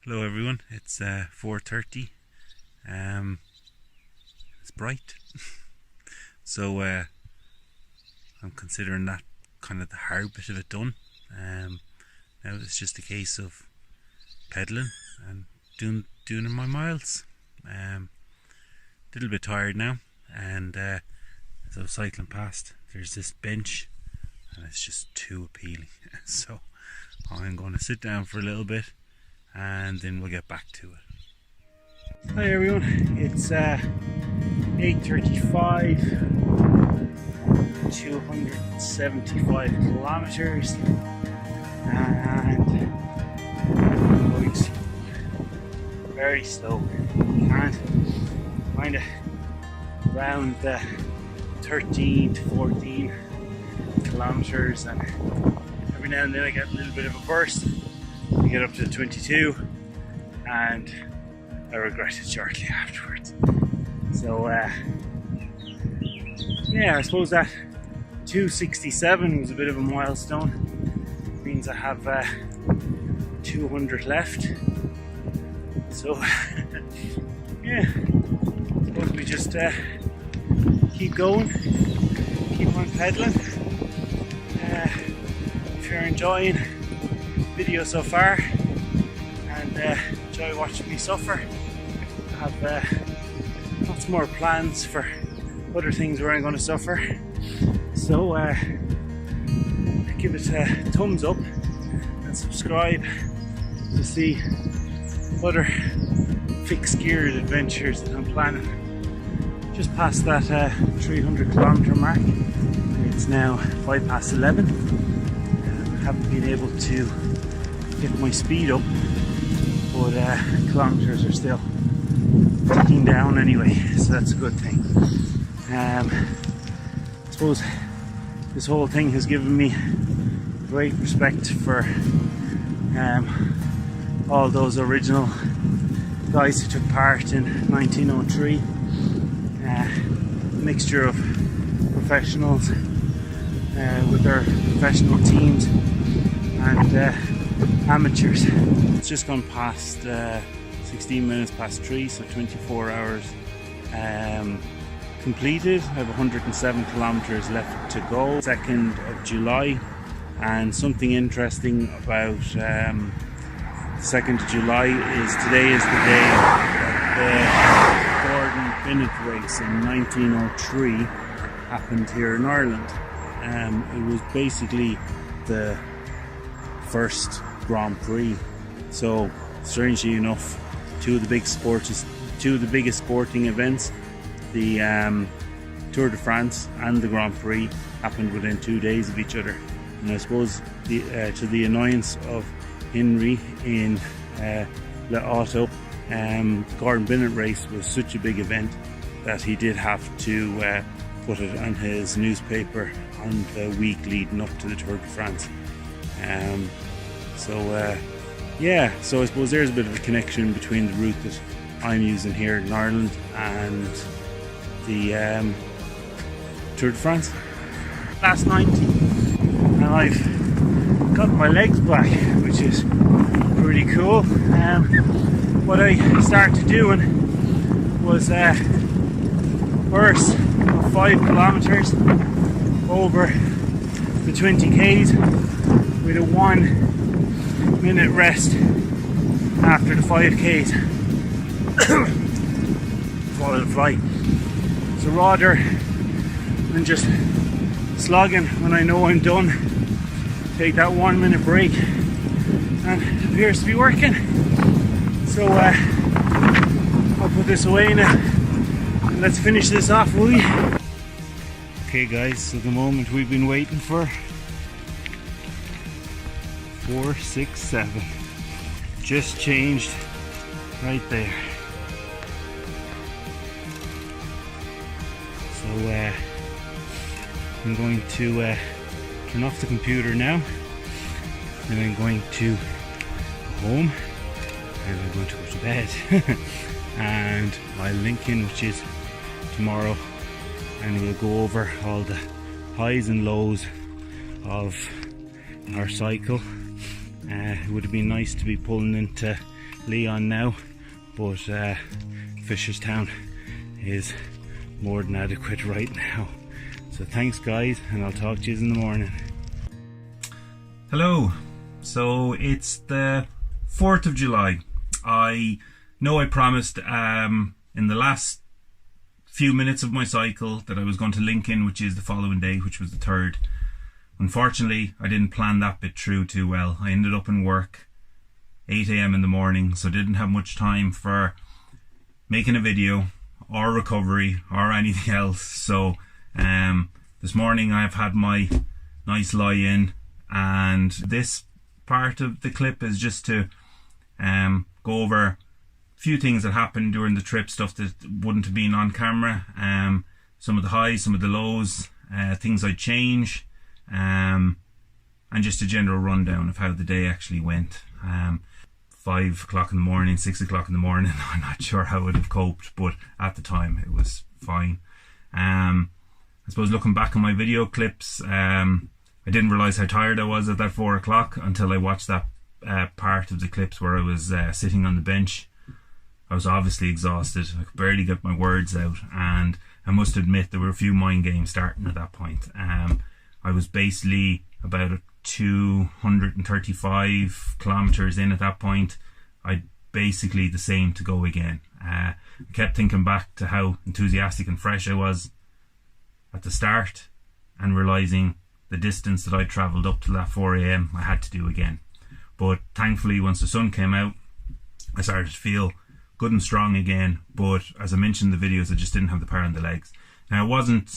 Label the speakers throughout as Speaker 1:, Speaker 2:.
Speaker 1: Hello everyone, it's 4:30. It's bright. So I'm considering that kind of the hard bit of it done. Now it's just a case of pedaling and doing my miles. A little bit tired now, and as I was cycling past, there's this bench and it's just too appealing. So I'm going to sit down for a little bit and then we'll get back to it. Hi everyone, it's 8:35, 275 kilometers, and I'm going slow, very slow, and kind of around the 13 to 14 kilometers, and every now and then I get a little bit of a burst. I get up to 22 and I regret it shortly afterwards. So yeah, I suppose that 267 was a bit of a milestone. It means I have 200 left. So yeah, I suppose we just keep going, keep on pedaling. If you're enjoying video so far and enjoy watching me suffer, I have lots more plans for other things where I'm going to suffer. So give it a thumbs up and subscribe to see other Fitzedgear adventures that I'm planning. Just past that 300 kilometer mark. It's now 11:05. I haven't been able to get my speed up, but kilometers are still ticking down anyway, so that's a good thing. I suppose this whole thing has given me great respect for all those original guys who took part in 1903. A mixture of professionals with their professional teams and amateurs. It's just gone past 16 minutes past 3, so 24 hours completed. I have 107 kilometers left to go. 2nd of July, and something interesting about 2nd of July is today is the day that the Gordon Bennett race in 1903 happened here in Ireland. It was basically the first Grand Prix. So strangely enough, two of the biggest sporting events, the Tour de France and the Grand Prix, happened within 2 days of each other. And I suppose to the annoyance of Henry in Le Auto, Gordon Bennett race was such a big event that he did have to put it on his newspaper on the week leading up to the Tour de France. Yeah, so I suppose there's a bit of a connection between the route that I'm using here in Ireland and the Tour de France. Last 90, and I've got my legs back, which is pretty cool. What I started doing was bursts of 5 kilometers over the 20 k's with a 1 minute rest after the 5 k's. Follow the fly. So rather than just slogging when I know I'm done, take that 1 minute break, and it appears to be working. So I'll put this away now and let's finish this off, will we? Okay guys, so the moment we've been waiting for. 4, 6, 7. Just changed right there. So I'm going to turn off the computer now, and I'm going to go home, and I'm going to go to bed. And I'll link in, which is tomorrow, and we'll go over all the highs and lows of our cycle. It would have been nice to be pulling into Leon now, but Fisherstown is more than adequate right now. So thanks guys, and I'll talk to you in the morning.
Speaker 2: Hello. So it's the 4th of July. I know I promised in the last few minutes of my cycle that I was going to link in, which is the following day, which was the 3rd. Unfortunately, I didn't plan that bit through too well. I ended up in work 8 AM in the morning, so didn't have much time for making a video or recovery or anything else. So this morning I've had my nice lie in, and this part of the clip is just to go over a few things that happened during the trip, stuff that wouldn't have been on camera, some of the highs, some of the lows, things I'd change, and just a general rundown of how the day actually went. 5 o'clock in the morning, 6 o'clock in the morning, I'm not sure how I would have coped, but at the time it was fine. I suppose looking back on my video clips, I didn't realise how tired I was at that 4 o'clock until I watched that part of the clips where I was sitting on the bench. I was obviously exhausted. I could barely get my words out, and I must admit there were a few mind games starting at that point. I was basically about 235 kilometers in at that point. I basically the same to go again. I kept thinking back to how enthusiastic and fresh I was at the start, and realising the distance that I travelled up to that 4 AM I had to do again. But thankfully once the sun came out, I started to feel good and strong again. But as I mentioned in the videos, I just didn't have the power in the legs. Now it wasn't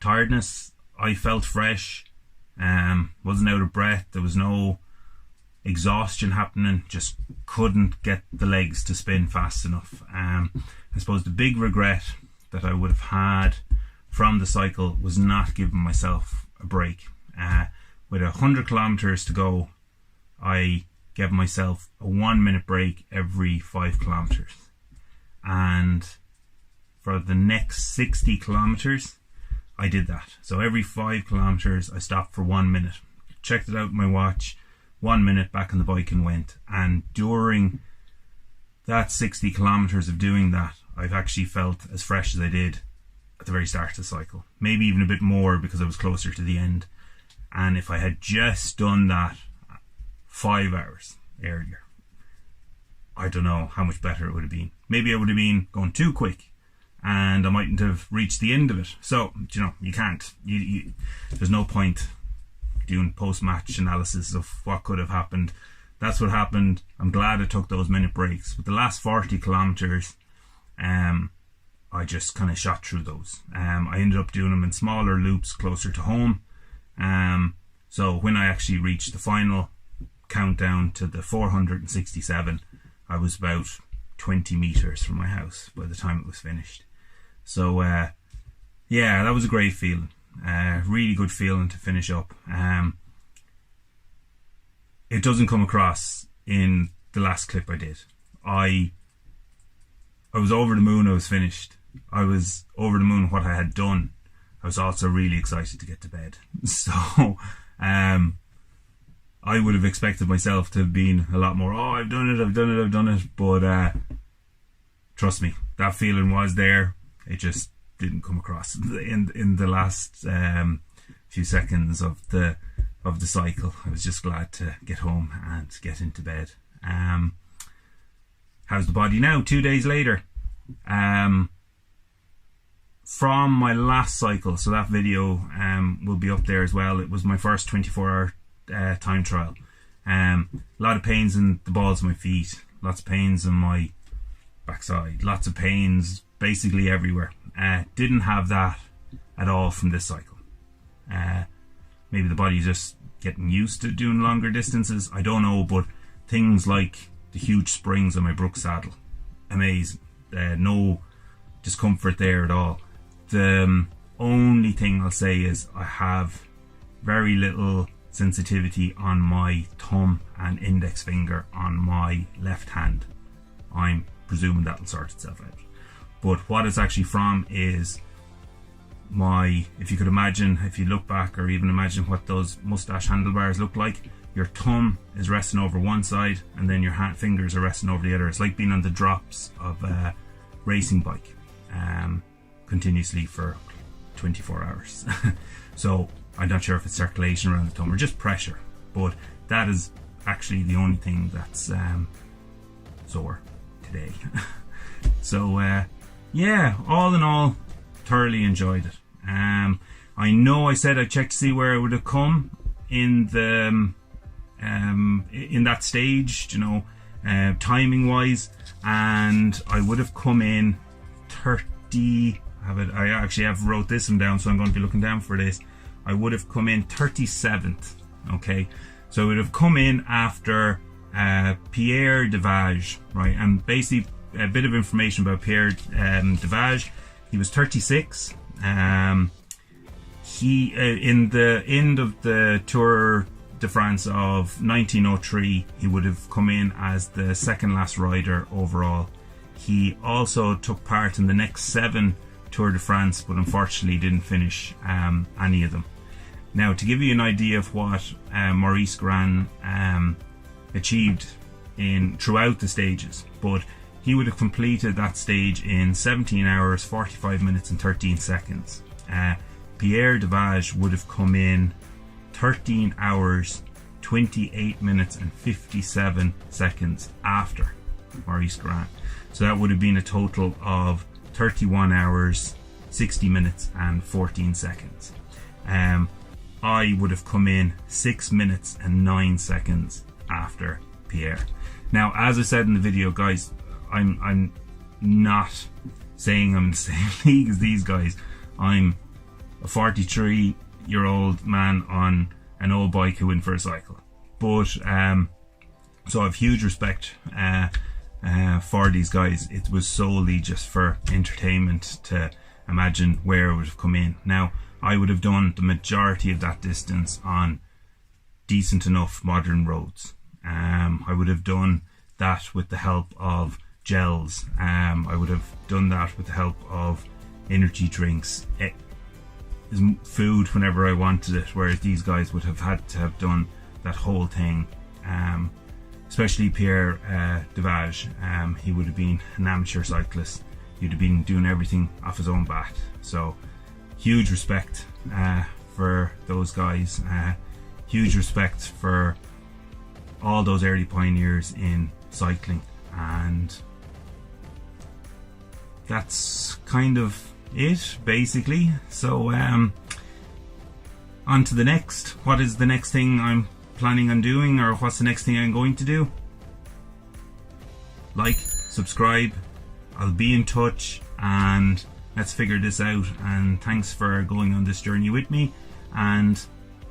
Speaker 2: tiredness, I felt fresh, wasn't out of breath, there was no exhaustion happening, just couldn't get the legs to spin fast enough. I suppose the big regret that I would have had from the cycle was not giving myself a break. With 100 kilometers to go, I gave myself a 1 minute break every 5 kilometers, and for the next 60 kilometers I did that. So every 5 kilometers I stopped for 1 minute, checked it out in my watch, 1 minute, back on the bike and went. And during that 60 kilometers of doing that, I've actually felt as fresh as I did at the very start of the cycle, maybe even a bit more because I was closer to the end. And if I had just done that 5 hours earlier, I don't know how much better it would have been. Maybe I would have been going too quick and I mightn't have reached the end of it. So, you know, you can't. There's no point doing post-match analysis of what could have happened. That's what happened. I'm glad I took those minute breaks. But the last 40 kilometers, I just kind of shot through those. I ended up doing them in smaller loops closer to home. So when I actually reached the final countdown to the 467, I was about 20 meters from my house by the time it was finished. So yeah, that was a great feeling. Really good feeling to finish up. It doesn't come across in the last clip I did. I was over the moon I was finished. I was over the moon what I had done. I was also really excited to get to bed. So I would have expected myself to have been a lot more, oh, I've done it. But trust me, that feeling was there. It just didn't come across in the last few seconds of the cycle. I was just glad to get home and get into bed. How's the body now, 2 days later? From my last cycle, so that video will be up there as well. It was my first 24-hour time trial. A lot of pains in the balls of my feet, lots of pains in my backside, lots of pains basically everywhere. Didn't have that at all from this cycle. Maybe the body's just getting used to doing longer distances, I don't know, but things like the huge springs on my Brooks saddle, amazing. No discomfort there at all. The only thing I'll say is I have very little sensitivity on my thumb and index finger on my left hand. I'm presuming that'll sort itself out. But what it's actually from is my, if you could imagine, if you look back or even imagine what those mustache handlebars look like, your thumb is resting over one side and then your fingers are resting over the other. It's like being on the drops of a racing bike continuously for 24 hours. So I'm not sure if it's circulation around the thumb or just pressure, but that is actually the only thing that's sore today. So yeah, all in all, thoroughly enjoyed it. I know I said I'd check to see where it would have come in the in that stage, you know, timing wise, and I would have come in 30. I actually have wrote this one down, so I'm going to be looking down for this. I would have come in 37th. Okay, so I would have come in after Pierre Devage, right? And basically a bit of information about Pierre Devage. He was 36. He in the end of the Tour de France of 1903, he would have come in as the second last rider overall. He also took part in the next 7 Tour de France, but unfortunately didn't finish any of them. Now, to give you an idea of what Maurice Gran achieved throughout the stages, but he would have completed that stage in 17 hours, 45 minutes and 13 seconds. Pierre Devage would have come in 13 hours, 28 minutes and 57 seconds after Maurice Gran. So that would have been a total of 31 hours, 60 minutes and 14 seconds. I would have come in 6 minutes and 9 seconds after Pierre. Now, as I said in the video, guys, I'm not saying I'm in the same league as these guys. I'm a 43-year-old man on an old bike who went for a cycle. But so I have huge respect for these guys. It was solely just for entertainment to imagine where it would have come in. Now, I would have done the majority of that distance on decent enough modern roads. I would have done that with the help of gels. I would have done that with the help of energy drinks, food whenever I wanted it, whereas these guys would have had to have done that whole thing. Especially Pierre Devage, he would have been an amateur cyclist. He'd have been doing everything off his own bat. So huge respect for those guys. Huge respect for all those early pioneers in cycling, and that's kind of it basically. So on to the next. What is the next thing I'm planning on doing, or what's the next thing I'm going to do? Like, subscribe, I'll be in touch, and let's figure this out. And thanks for going on this journey with me, and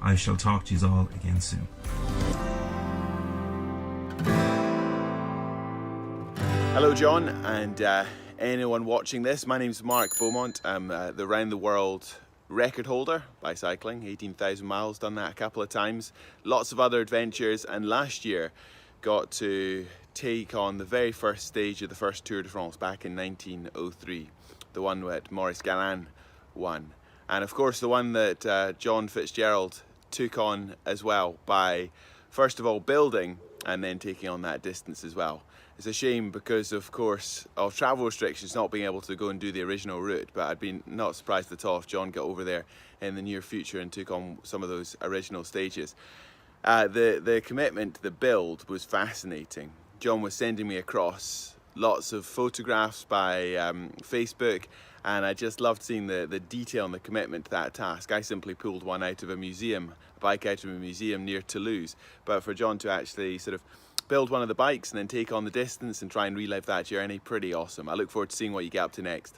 Speaker 2: I shall talk to you all again soon.
Speaker 3: Hello John, and anyone watching this. My name's Mark Beaumont. I'm the round the world record holder by cycling, 18,000 miles, done that a couple of times, lots of other adventures, and last year got to take on the very first stage of the first Tour de France back in 1903, the one that Maurice Galin won, and of course the one that John Fitzedgear took on as well, by first of all building and then taking on that distance as well. It's a shame because, of course, of travel restrictions, not being able to go and do the original route, but I'd be not surprised at all if John got over there in the near future and took on some of those original stages. The commitment, the build was fascinating. John was sending me across lots of photographs by Facebook, and I just loved seeing the detail and the commitment to that task. I simply pulled one out of a museum, a bike out of a museum near Toulouse, but for John to actually sort of build one of the bikes and then take on the distance and try and relive that journey, pretty awesome. I look forward to seeing what you get up to next.